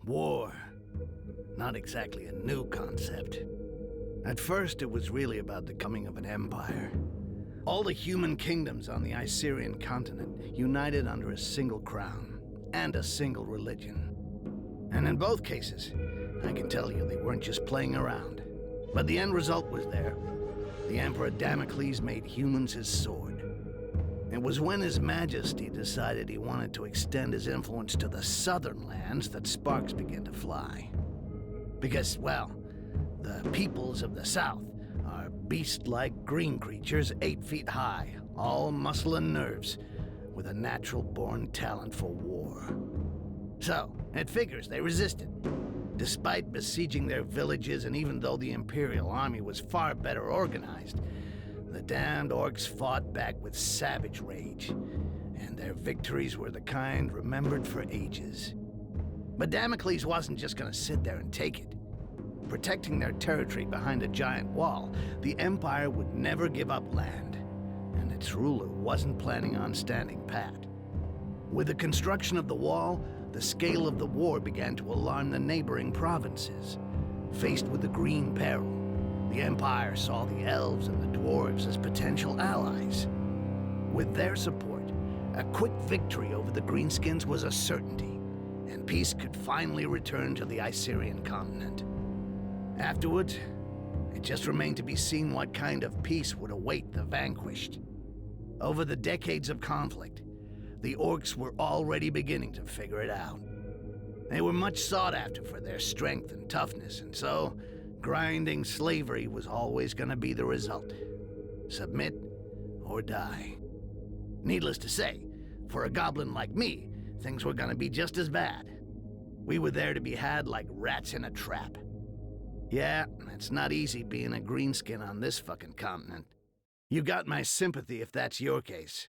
War. Not exactly a new concept. At first, it was really about the coming of an empire. All the human kingdoms on the Icerian continent united under a single crown and a single religion. And in both cases, I can tell you they weren't just playing around. But the end result was there. The Emperor Damocles made humans his sword. It was when His Majesty decided he wanted to extend his influence to the southern lands that sparks began to fly. Because, well, the peoples of the south are beast-like green creatures 8 feet high, all muscle and nerves, with a natural-born talent for war. So, it figures they resisted. Despite besieging their villages, and even though the Imperial army was far better organized, the damned orcs fought back with savage rage, and their victories were the kind remembered for ages. But Damocles wasn't just gonna sit there and take it. Protecting their territory behind a giant wall, the Empire would never give up land, and its ruler wasn't planning on standing pat. With the construction of the wall, the scale of the war began to alarm the neighboring provinces. Faced with the Green Peril, the Empire saw the elves and the dwarves as potential allies. With their support, a quick victory over the Greenskins was a certainty, and peace could finally return to the Icerian continent. Afterwards, it just remained to be seen what kind of peace would await the vanquished. Over the decades of conflict, the orcs were already beginning to figure it out. They were much sought after for their strength and toughness, and so grinding slavery was always going to be the result. Submit or die. Needless to say, for a goblin like me, things were going to be just as bad. We were there to be had like rats in a trap. Yeah, it's not easy being a greenskin on this fucking continent. You got my sympathy if that's your case.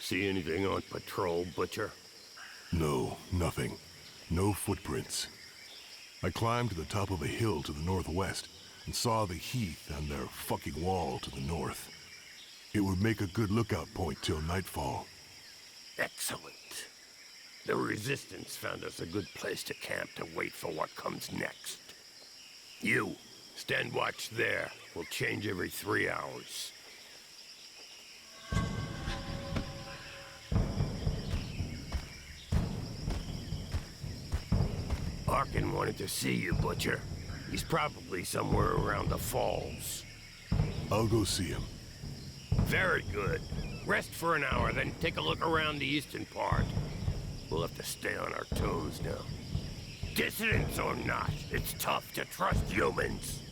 See anything on patrol, Butcher? No, nothing. No footprints. I climbed to the top of a hill to the northwest and saw the heath and their fucking wall to the north. It would make a good lookout point till nightfall. Excellent. The Resistance found us a good place to camp to wait for what comes next. You, stand watch there. We'll change every 3 hours. Arkin wanted to see you, Butcher. He's probably somewhere around the falls. I'll go see him. Very good. Rest for an hour, then take a look around the eastern part. We'll have to stay on our toes now. Dissidents or not, it's tough to trust humans.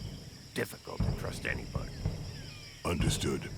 Difficult to trust anybody. Understood.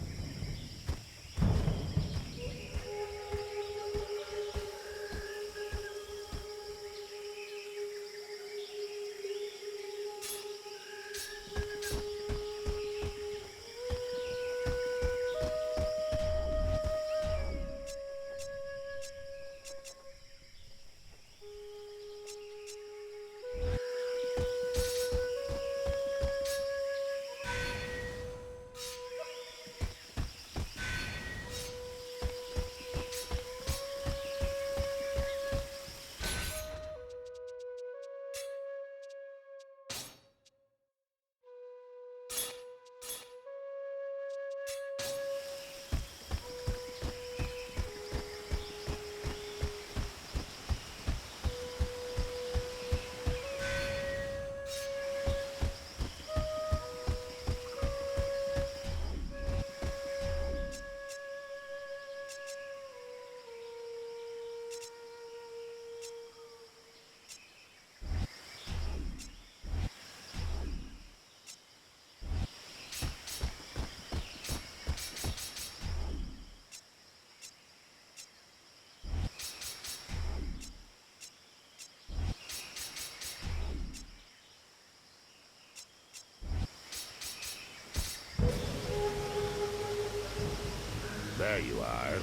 There you are.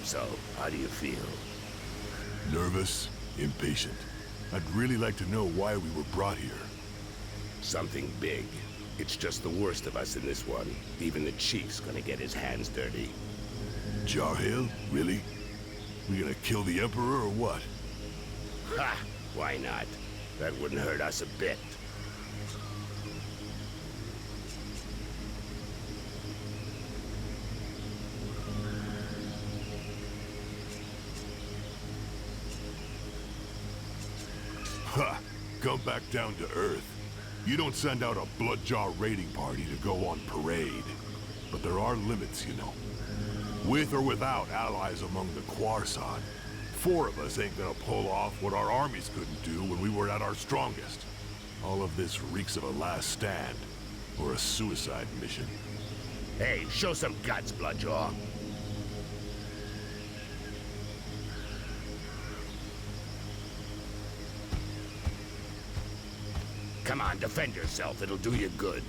So, how do you feel? Nervous, impatient. I'd really like to know why we were brought here. Something big. It's just the worst of us in this one. Even the chief's gonna get his hands dirty. Jarhill? Really? We gonna kill the Emperor or what? Ha! Why not? That wouldn't hurt us a bit. Ha! Come back down to Earth. You don't send out a Bloodjaw raiding party to go on parade. But there are limits, you know. With or without allies among the Quarsad, 4 of us ain't gonna pull off what our armies couldn't do when we were at our strongest. All of this reeks of a last stand, or a suicide mission. Hey, show some guts, Bloodjaw. Come on, defend yourself. It'll do you good.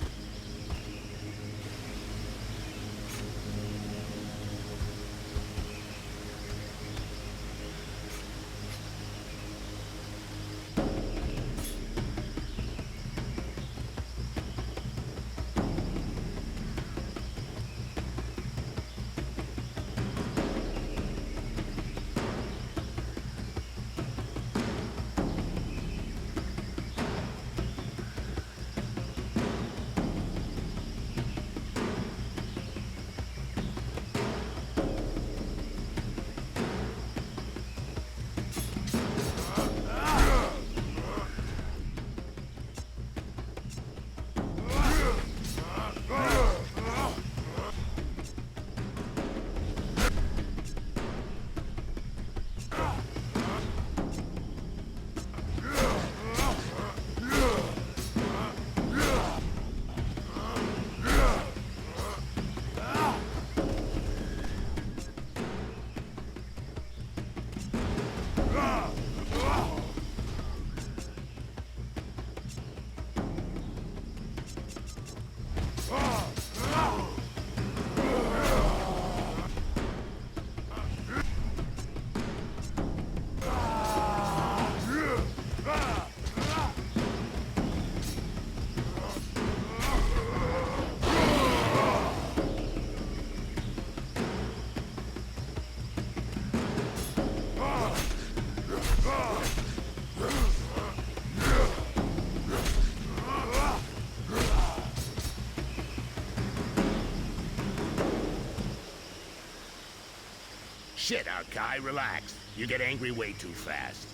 Shit, Arkai, relax. You get angry way too fast.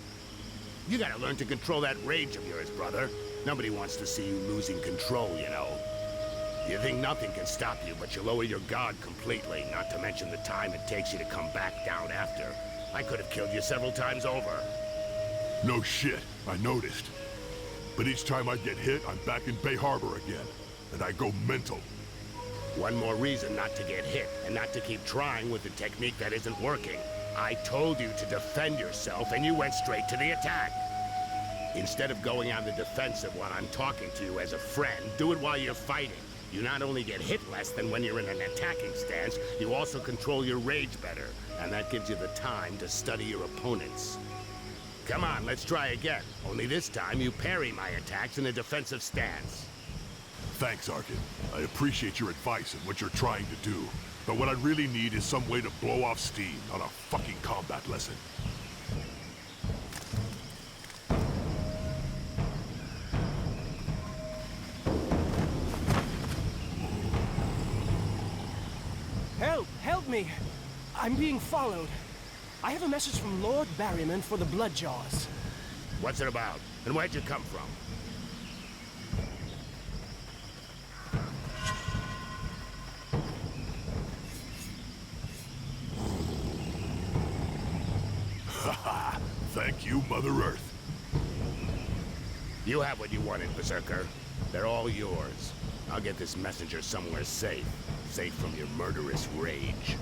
You gotta learn to control that rage of yours, brother. Nobody wants to see you losing control, you know. You think nothing can stop you, but you lower your guard completely, not to mention the time it takes you to come back down after. I could have killed you several times over. No shit, I noticed. But each time I get hit, I'm back in Bay Harbor again. And I go mental. One more reason not to get hit, and not to keep trying with a technique that isn't working. I told you to defend yourself, and you went straight to the attack. Instead of going on the defensive while I'm talking to you as a friend, do it while you're fighting. You not only get hit less than when you're in an attacking stance, you also control your rage better, and that gives you the time to study your opponents. Come on, let's try again. Only this time you parry my attacks in a defensive stance. Thanks, Arkin. I appreciate your advice and what you're trying to do. But what I really need is some way to blow off steam, not a fucking combat lesson. Help! Help me! I'm being followed. I have a message from Lord Barryman for the Bloodjaws. What's it about? And where'd you come from? Thank you, Mother Earth. You have what you wanted, Berserker. They're all yours. I'll get this messenger somewhere safe. Safe from your murderous rage.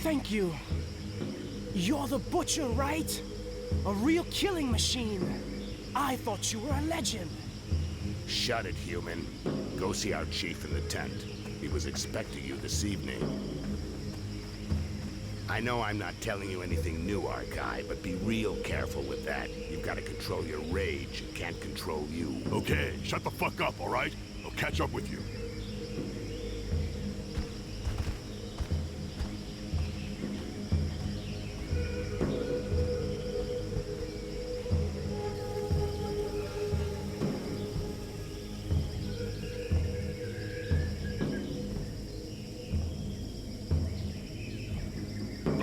Thank you. You're the butcher, right? A real killing machine. I thought you were a legend. Shut it, human. Go see our chief in the tent. He was expecting you this evening. I know I'm not telling you anything new, Archive, but be real careful with that. You've got to control your rage. It can't control you. Okay, shut the fuck up, all right? I'll catch up with you.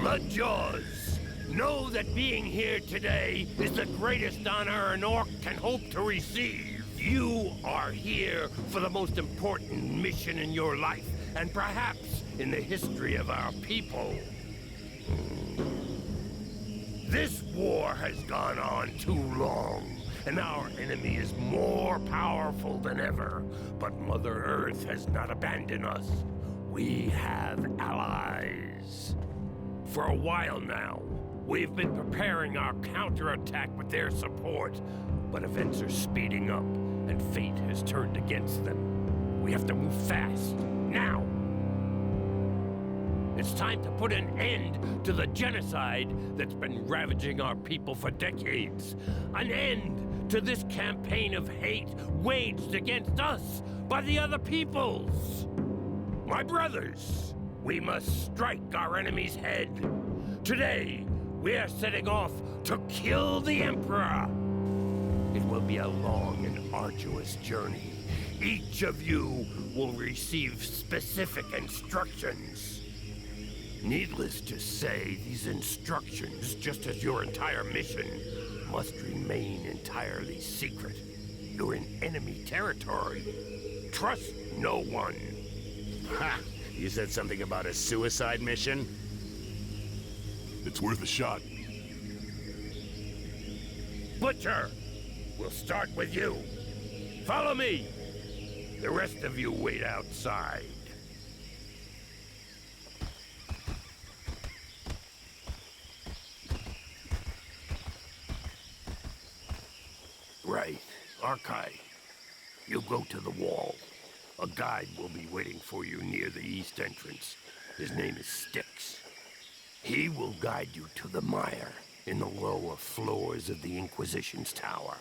Bloodjaws, know that being here today is the greatest honor an orc can hope to receive. You are here for the most important mission in your life, and perhaps in the history of our people. This war has gone on too long, and our enemy is more powerful than ever. But Mother Earth has not abandoned us. We have allies. For a while now, we've been preparing our counterattack with their support, but events are speeding up, and fate has turned against them. We have to move fast, now. It's time to put an end to the genocide that's been ravaging our people for decades. An end to this campaign of hate waged against us by the other peoples. My brothers, we must strike our enemy's head. Today, we are setting off to kill the Emperor. It will be a long and arduous journey. Each of you will receive specific instructions. Needless to say, these instructions, just as your entire mission, must remain entirely secret. You're in enemy territory. Trust no one. Ha! You said something about a suicide mission? It's worth a shot. Butcher, we'll start with you. Follow me. The rest of you wait outside. Right. Archive. You go to the wall. A guide will be waiting for you near the east entrance. His name is Styx. He will guide you to the mire in the lower floors of the Inquisition's tower,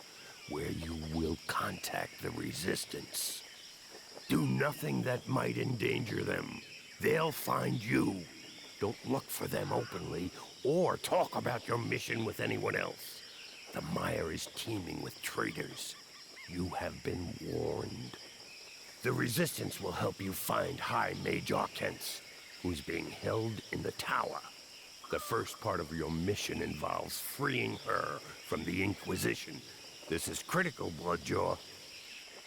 where you will contact the Resistance. Do nothing that might endanger them. They'll find you. Don't look for them openly or talk about your mission with anyone else. The mire is teeming with traitors. You have been warned. The Resistance will help you find High Mage Orcs, who's being held in the tower. The first part of your mission involves freeing her from the Inquisition. This is critical, Bloodjaw.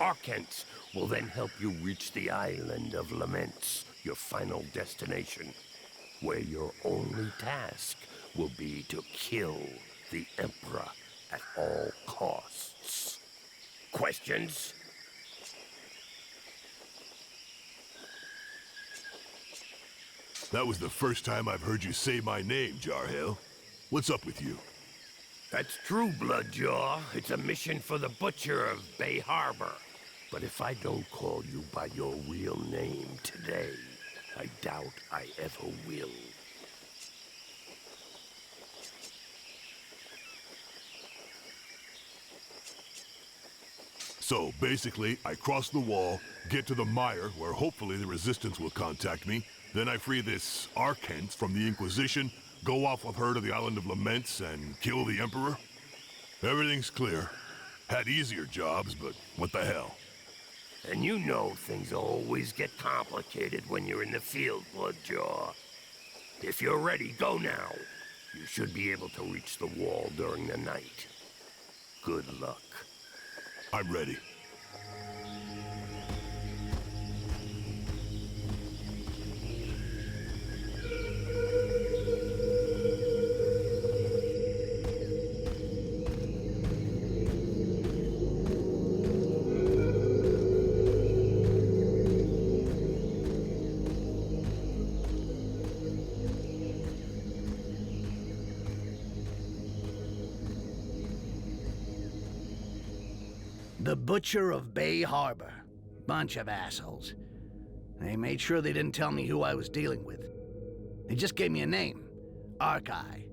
Orcs will then help you reach the Island of Laments, your final destination, where your only task will be to kill the Emperor at all costs. Questions? That was the first time I've heard you say my name, Jarhill. What's up with you? That's true, Bloodjaw. It's a mission for the Butcher of Bay Harbor. But if I don't call you by your real name today, I doubt I ever will. So, basically, I cross the wall, get to the mire, where hopefully the Resistance will contact me, then I free this Arcent from the Inquisition, go off with her to the Island of Laments, and kill the Emperor? Everything's clear. Had easier jobs, but what the hell? And you know things always get complicated when you're in the field, Bloodjaw. If you're ready, go now. You should be able to reach the wall during the night. Good luck. I'm ready. Butcher of Bay Harbor. Bunch of assholes. They made sure they didn't tell me who I was dealing with. They just gave me a name. Archive.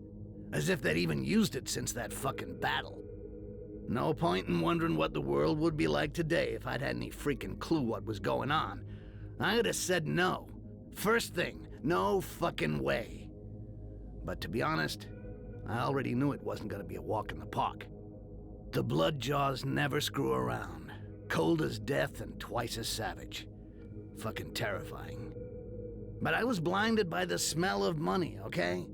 As if they'd even used it since that fucking battle. No point in wondering what the world would be like today if I'd had any freaking clue what was going on. I'd have said no. First thing, no fucking way. But to be honest, I already knew it wasn't gonna be a walk in the park. The Bloodjaws never screw around. Cold as death and twice as savage. Fucking terrifying. But I was blinded by the smell of money, okay?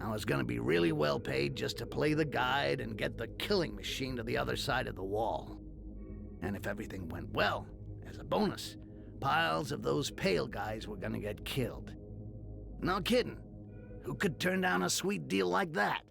I was gonna be really well paid just to play the guide and get the killing machine to the other side of the wall. And if everything went well, as a bonus, piles of those pale guys were gonna get killed. No kidding. Who could turn down a sweet deal like that?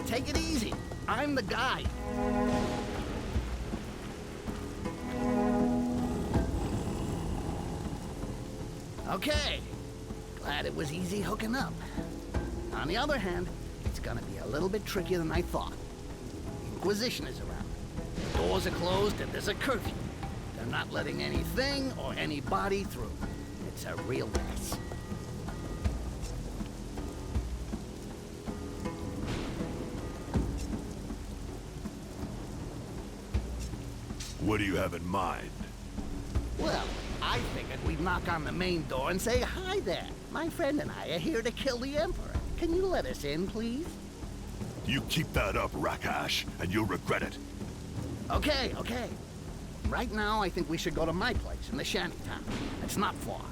Take it easy. I'm the guy. Okay. Glad it was easy hooking up. On the other hand, it's gonna be a little bit trickier than I thought. The Inquisition is around. The doors are closed and there's a curfew. They're not letting anything or anybody through. It's a real mess. What do you have in mind? Well, I figured we'd knock on the main door and say, "Hi there. My friend and I are here to kill the Emperor. Can you let us in, please?" You keep that up, Rakash, and you'll regret it. Okay. Right now, I think we should go to my place in the shantytown. It's not far.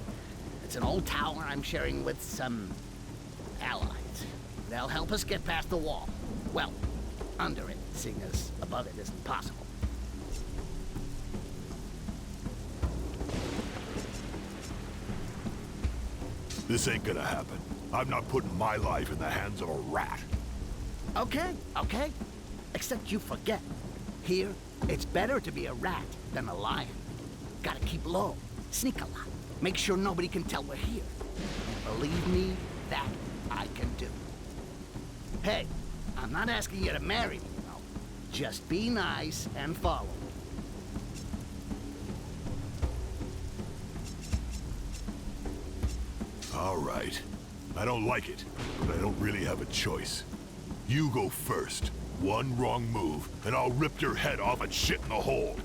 It's an old tower I'm sharing with some allies. They'll help us get past the wall. Well, under it, seeing as above it isn't possible. This ain't gonna happen. I'm not putting my life in the hands of a rat. Okay. Except you forget. Here, it's better to be a rat than a lion. Gotta keep low, sneak a lot, make sure nobody can tell we're here. Believe me, that I can do. Hey, I'm not asking you to marry me, no. Just be nice and follow me. All right. I don't like it, but I don't really have a choice. You go first. One wrong move, and I'll rip your head off and shit in the hole.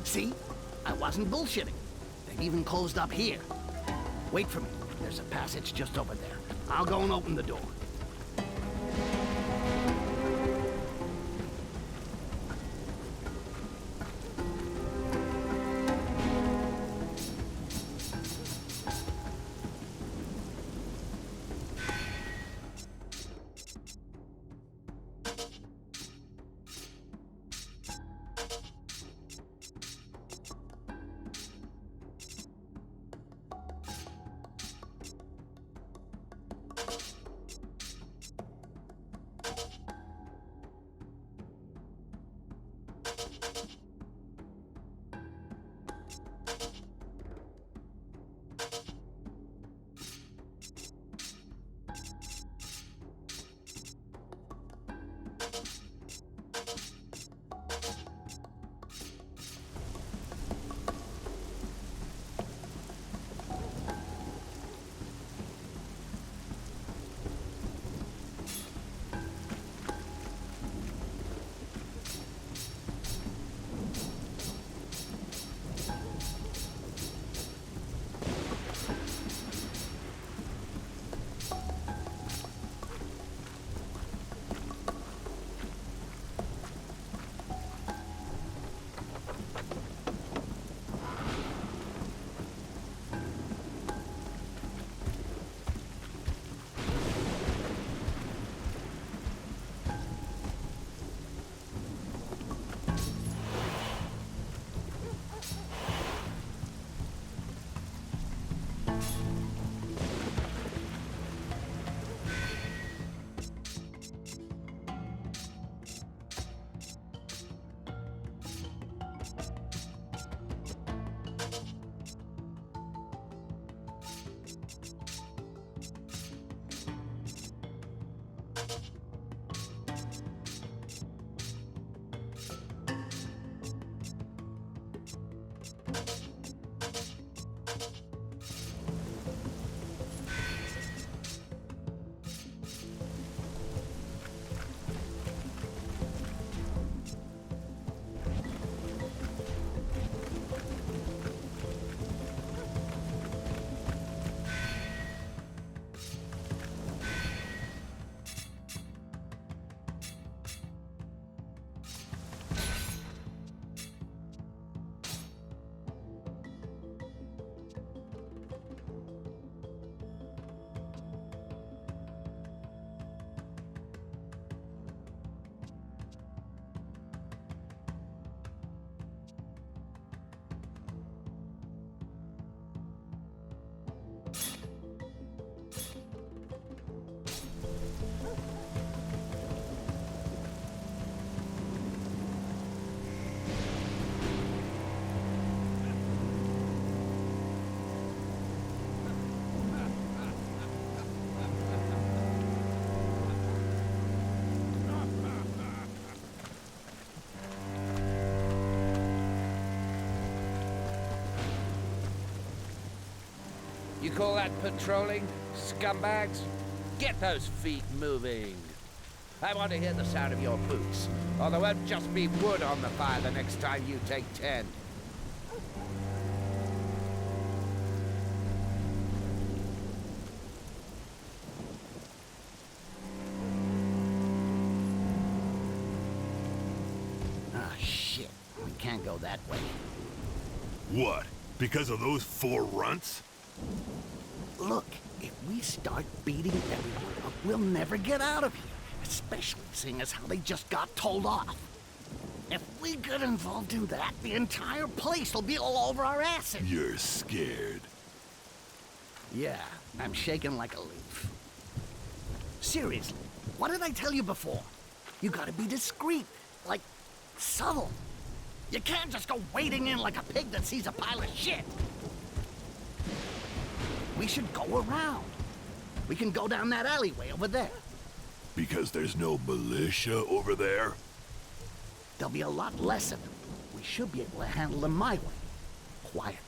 See? I wasn't bullshitting. They've even closed up here. Wait for me. There's a passage just over there. I'll go and open the door. You call that patrolling, scumbags? Get those feet moving. I want to hear the sound of your boots, or there won't just be wood on the fire the next time you take 10. Ah, shit. We can't go that way. What? Because of those 4 runts? Look, if we start beating everyone up, we'll never get out of here. Especially seeing as how they just got told off. If we get involved in that, the entire place will be all over our asses. You're scared. Yeah, I'm shaking like a leaf. Seriously, what did I tell you before? You gotta be discreet, like, subtle. You can't just go wading in like a pig that sees a pile of shit. We should go around. We can go down that alleyway over there. Because there's no militia over there? There'll be a lot less of them. We should be able to handle them my way. Quietly.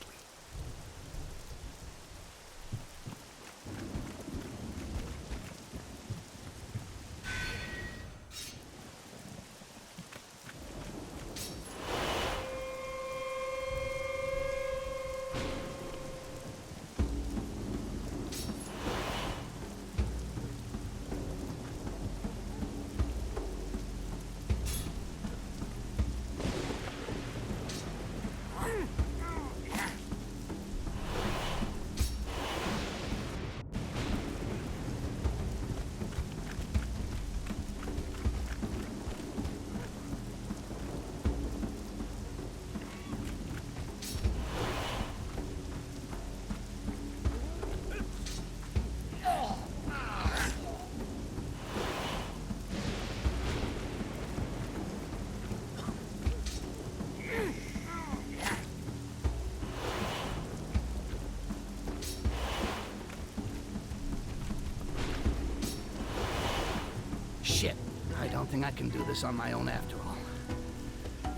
Shit, I don't think I can do this on my own after all.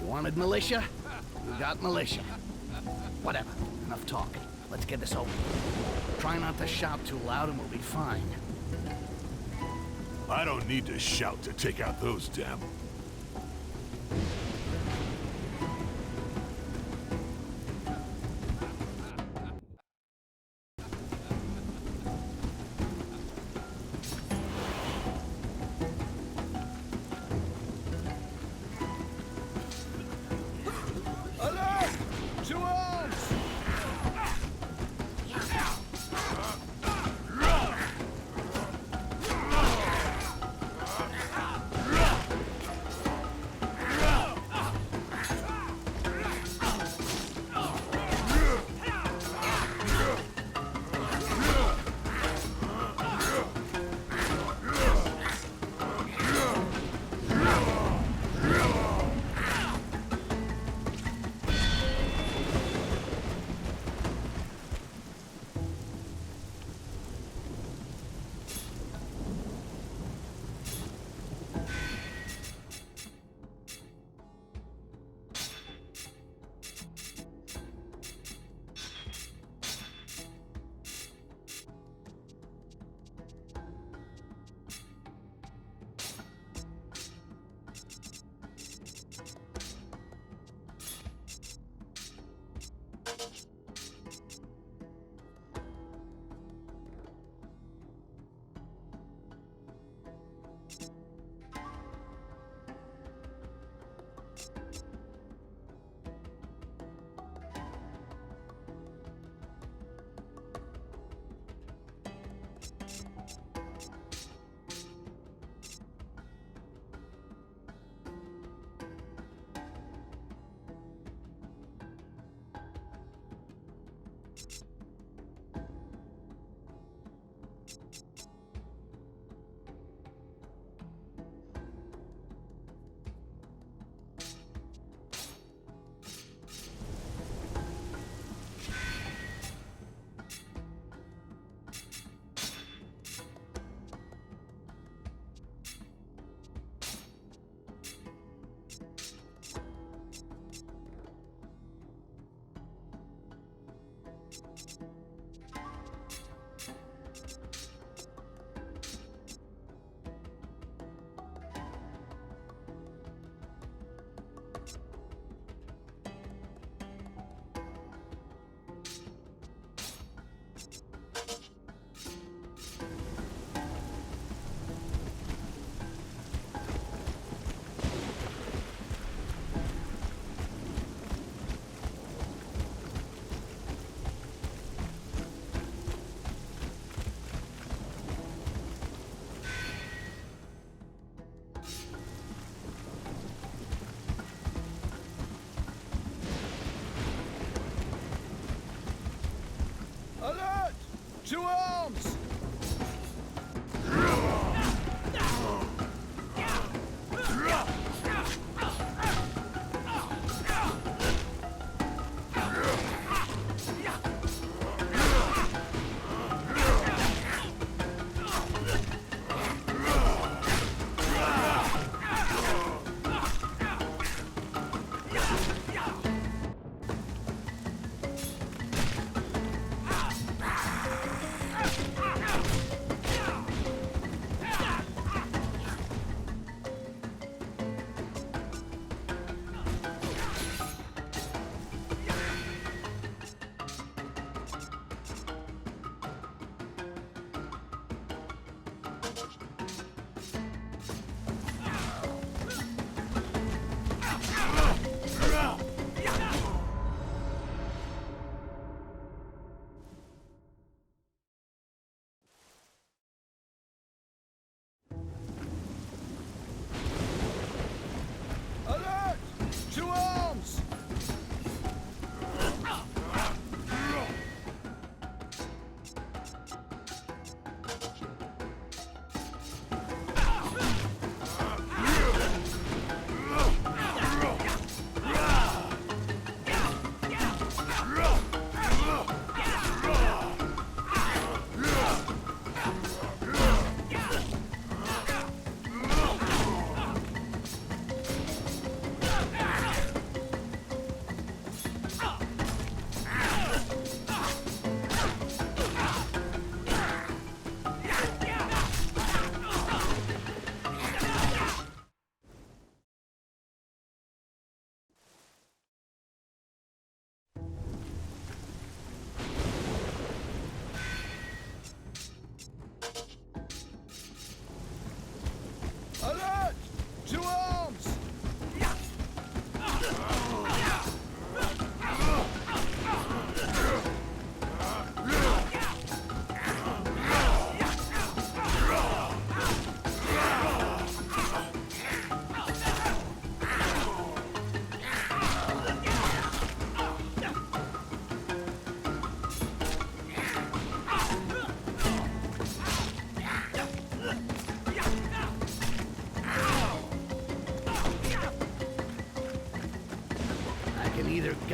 You wanted militia? You got militia. Whatever, enough talk. Let's get this over. Try not to shout too loud and we'll be fine. I don't need to shout to take out those damn...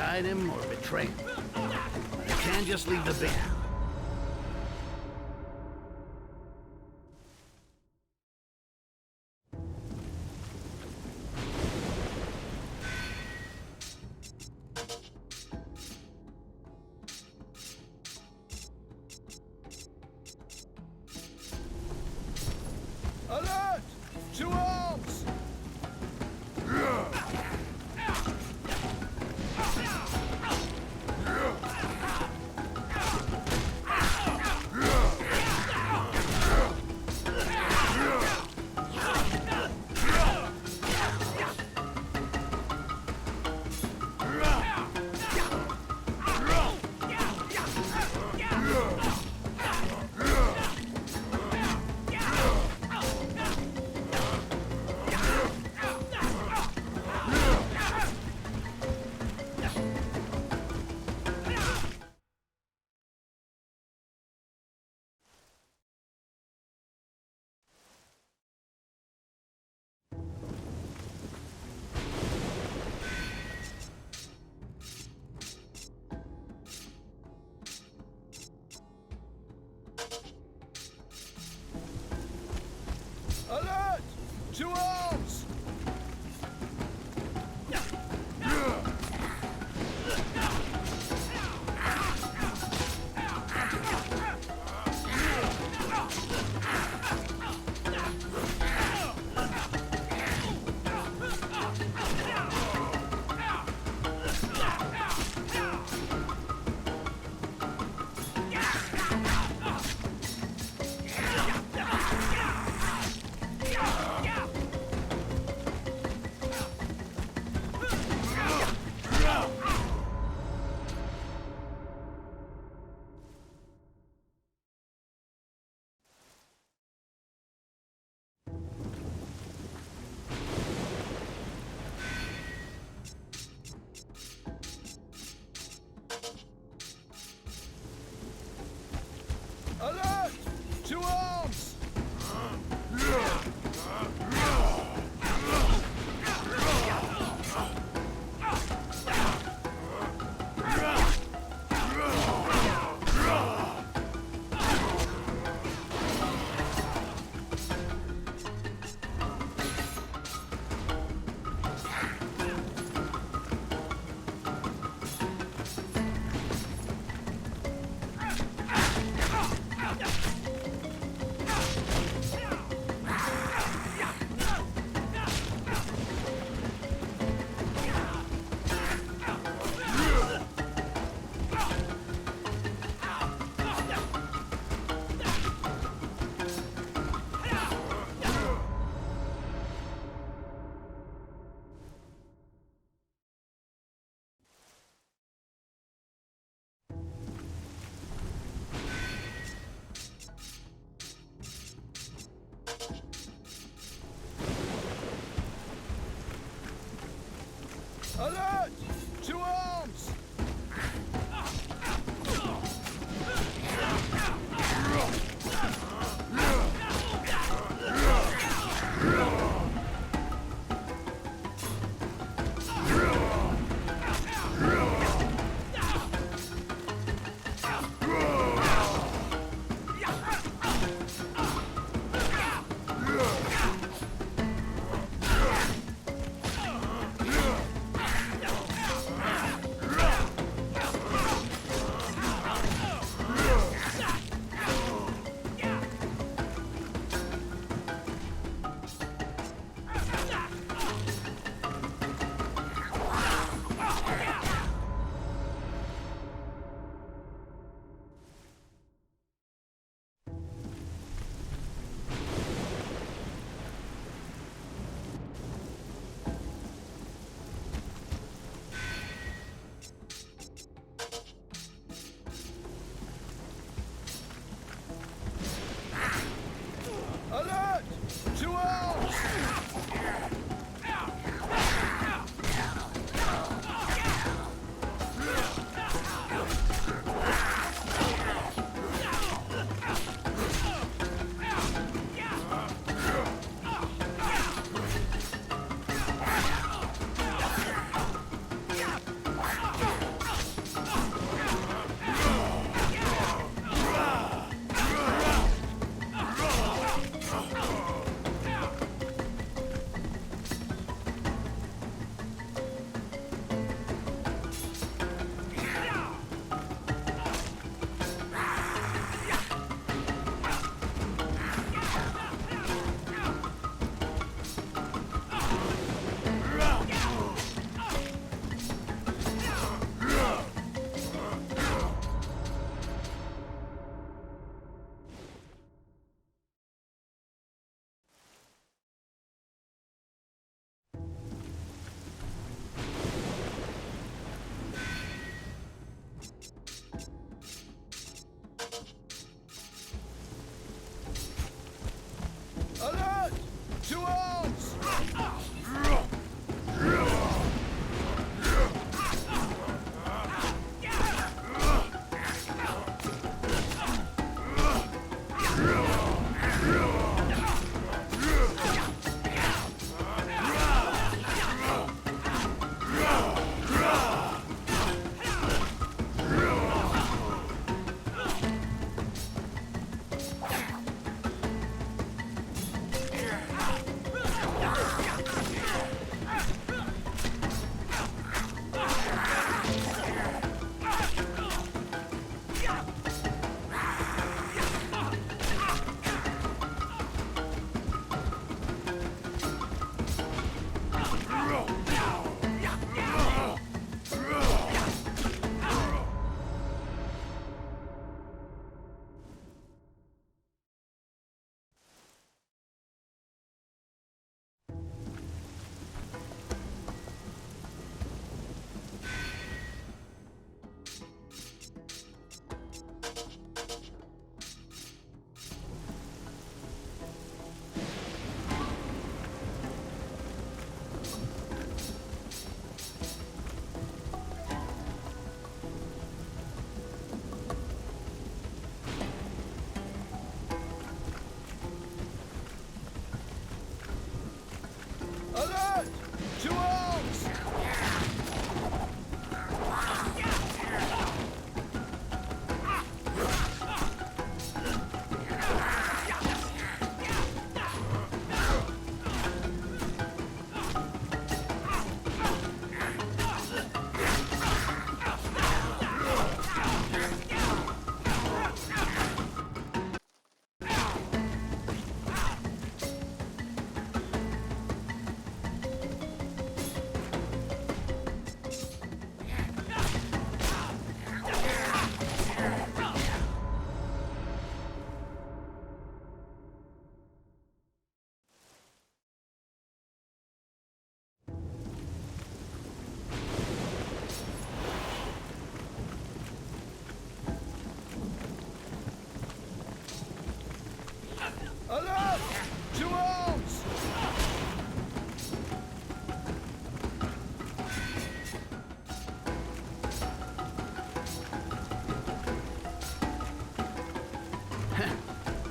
guide him or betray him. But I can't just leave the base. Alert! To arms!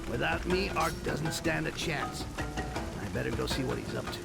Without me, Ark doesn't stand a chance. I better go see what he's up to.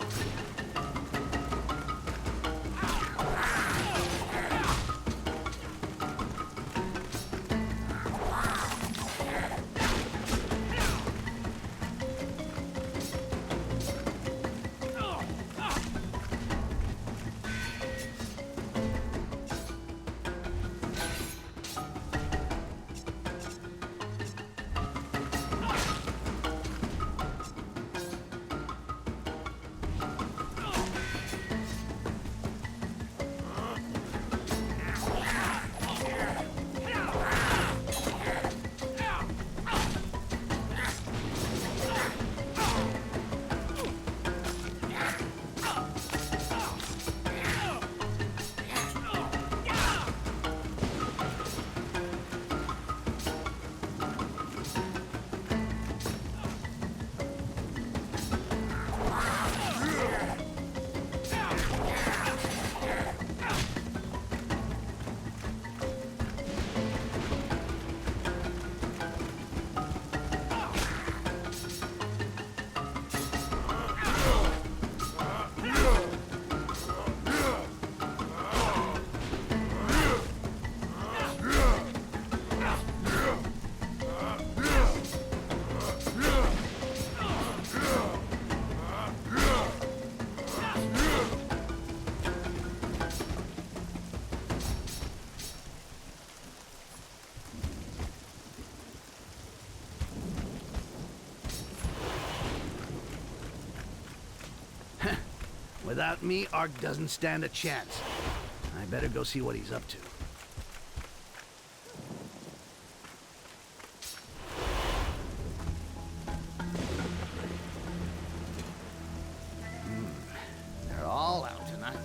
Without me, Ark doesn't stand a chance. I better go see what he's up to. They're all out tonight.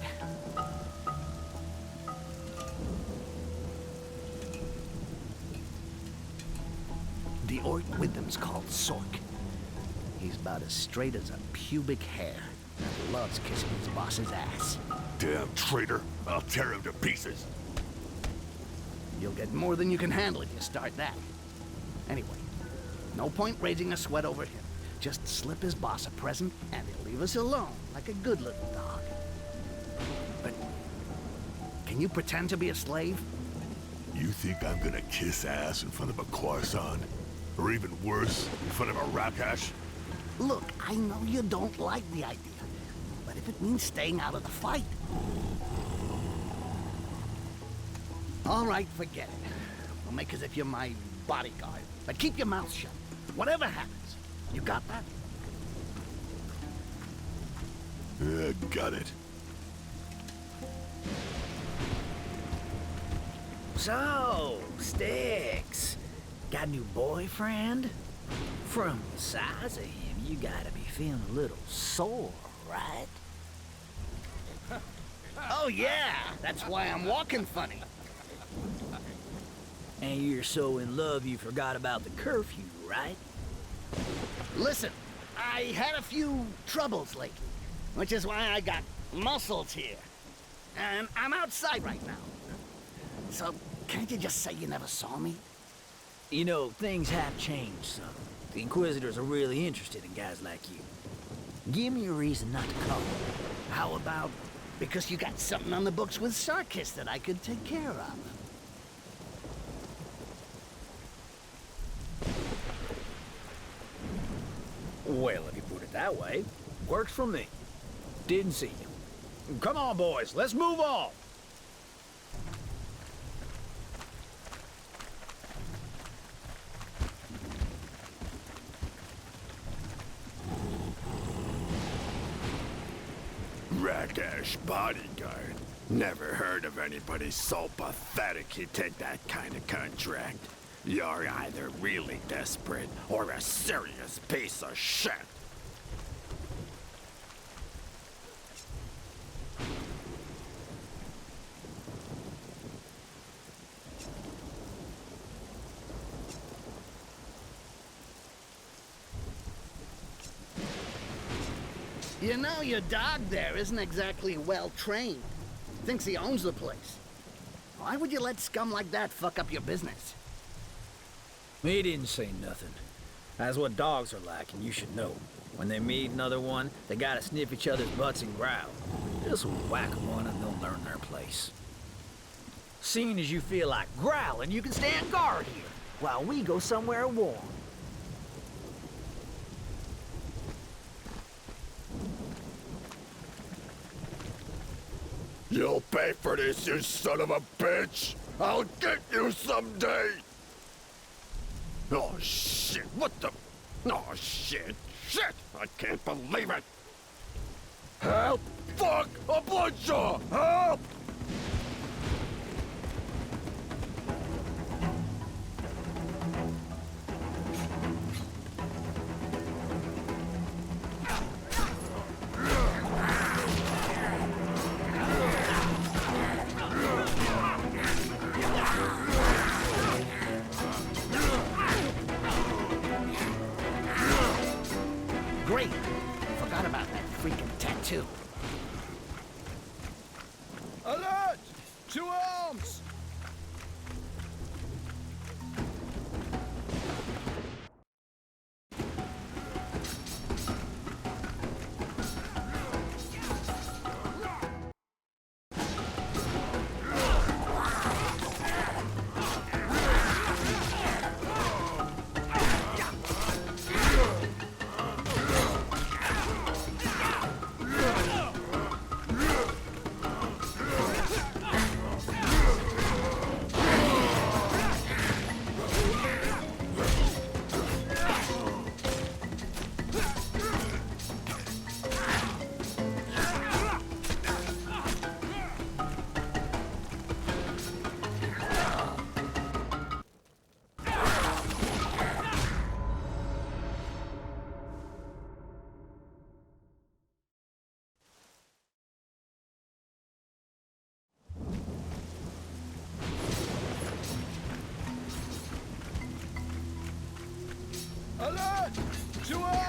The orc with them's called Sork. He's about as straight as a pubic hair. And loves kissing his boss's ass. Damn traitor. I'll tear him to pieces. You'll get more than you can handle if you start that. Anyway, No point raising a sweat over him. Just slip his boss a present, and he'll leave us alone, like a good little dog. But can you pretend to be a slave? You think I'm gonna kiss ass in front of a croissant? Or even worse, in front of a Rakash? Look, I know you don't like the idea, but if it means staying out of the fight... All right, forget it. We'll make as if you're my bodyguard, but keep your mouth shut. Whatever happens, you got that? Got it. So, Sticks, got a new boyfriend? From the size of him, you gotta be feeling a little sore, right? Oh yeah, that's why I'm walking funny. And you're so in love you forgot about the curfew, right? Listen, I had a few troubles lately, which is why I got muscles here. And I'm outside right now. So, can't you just say you never saw me? You know, things have changed some. The Inquisitors are really interested in guys like you. Give me a reason not to come. How about because you got something on the books with Sarkis that I could take care of? Well, if you put it that way, works for me. Didn't see you. Come on, boys, let's move on. Rakash bodyguard. Never heard of anybody so pathetic he'd take that kind of contract. You're either really desperate or a serious piece of shit. You know, your dog there isn't exactly well-trained. Thinks he owns the place. Why would you let scum like that fuck up your business? He didn't say nothing. That's what dogs are like, and you should know. When they meet another one, they gotta sniff each other's butts and growl. Just whack one and they'll learn their place. Seeing as you feel like growling, you can stand guard here, while we go somewhere warm. You'll pay for this, you son of a bitch! I'll get you someday! Oh shit, what the... Oh shit, shit! I can't believe it! Help! Fuck! A bloodshot! Help! Great! Forgot about that freaking tattoo. Alert! To arms! Alert! To arms!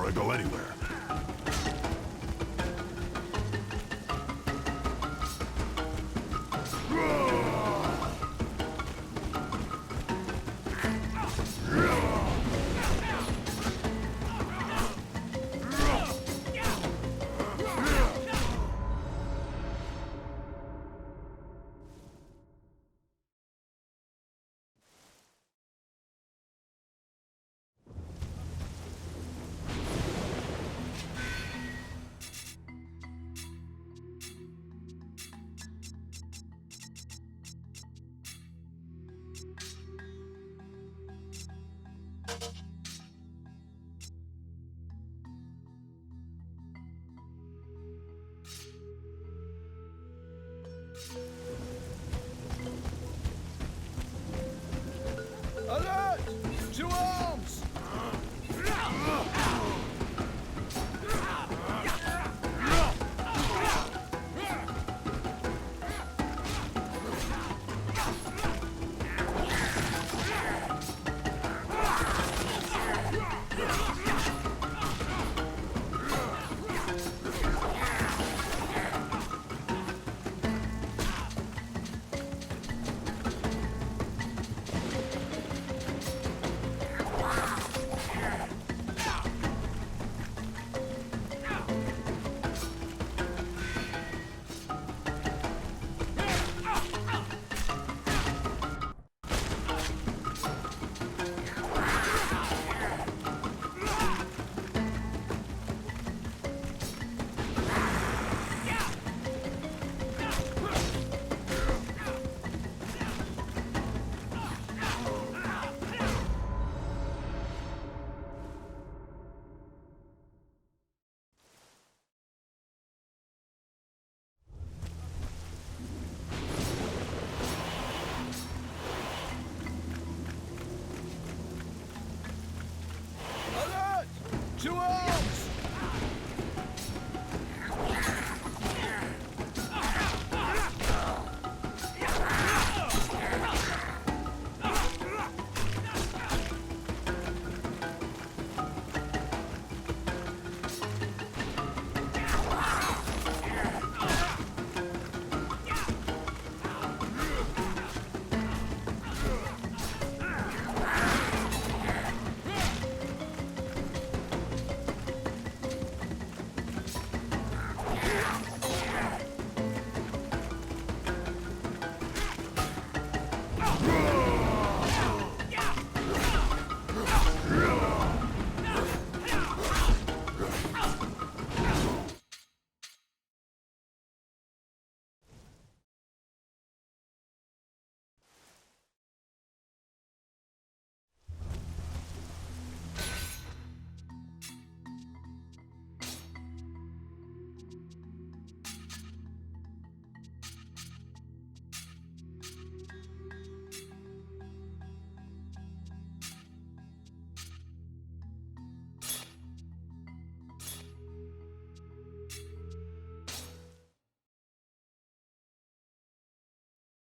before I go anywhere.